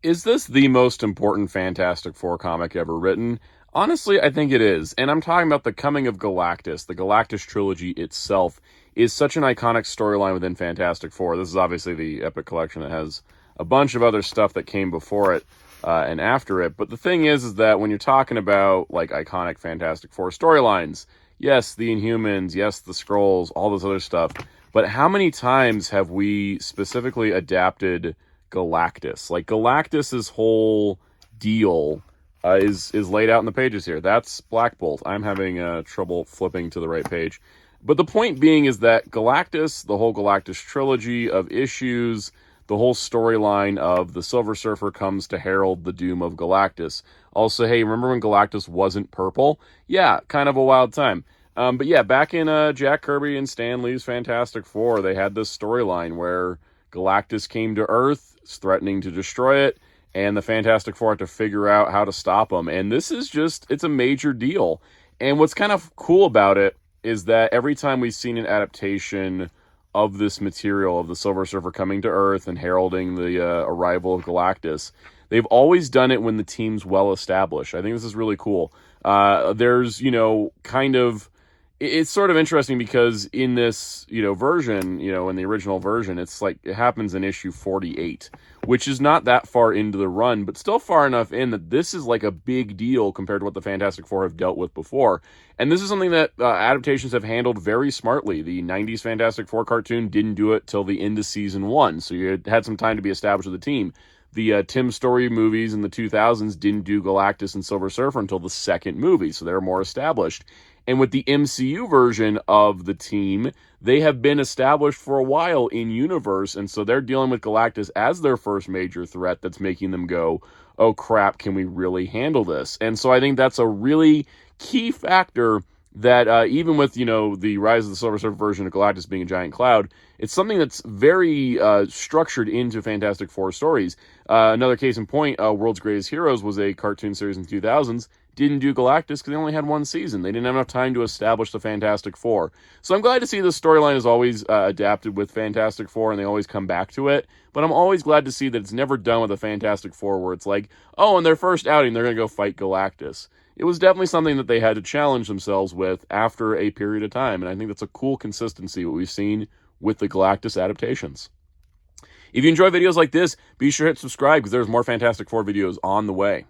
Is this the most important Fantastic Four comic ever written? Honestly, I think it is. And I'm talking about The Coming of Galactus. The Galactus trilogy itself is such an iconic storyline within Fantastic Four. This is obviously the Epic Collection that has a bunch of other stuff that came before it and after it. But the thing is that when you're talking about like iconic Fantastic Four storylines, yes, the Inhumans, yes, the Skrulls, all this other stuff. But how many times have we specifically adapted Galactus? Like Galactus's whole deal is laid out in the pages here. That's Black Bolt. I'm having trouble flipping to the right page. But the point being is that Galactus, the whole Galactus trilogy of issues, the whole storyline of the Silver Surfer comes to herald the doom of Galactus. Also, hey, remember when Galactus wasn't purple? Yeah, kind of a wild time. But yeah, back in Jack Kirby and Stan Lee's Fantastic Four, they had this storyline where Galactus came to Earth, threatening to destroy it, and the Fantastic Four had to figure out how to stop him. And this is just, it's a major deal. And what's kind of cool about it is that every time we've seen an adaptation of this material, of the Silver Surfer coming to Earth and heralding the arrival of Galactus, they've always done it when the team's well established. I think this is really cool. There's, kind of it's sort of interesting because in this, version, in the original version, it's like it happens in issue 48, which is not that far into the run, but still far enough in that this is like a big deal compared to what the Fantastic Four have dealt with before. And this is something that adaptations have handled very smartly. The 90s Fantastic Four cartoon didn't do it till the end of season 1, so you had some time to be established with the team. The Tim Story movies in the 2000s didn't do Galactus and Silver Surfer until the second movie, so they're more established. And with the MCU version of the team, they have been established for a while in universe, and so they're dealing with Galactus as their first major threat that's making them go, oh crap, can we really handle this? And so I think that's a really key factor that even with, the Rise of the Silver Surfer version of Galactus being a giant cloud, it's something that's very structured into Fantastic Four stories. Another case in point, World's Greatest Heroes was a cartoon series in the 2000s. Didn't do Galactus because they only had one season. They didn't have enough time to establish the Fantastic Four. So I'm glad to see this storyline is always adapted with Fantastic Four and they always come back to it. But I'm always glad to see that it's never done with a Fantastic Four where it's like, oh, in their first outing, they're going to go fight Galactus. It was definitely something that they had to challenge themselves with after a period of time. And I think that's a cool consistency, what we've seen with the Galactus adaptations. If you enjoy videos like this, be sure to hit subscribe because there's more Fantastic Four videos on the way.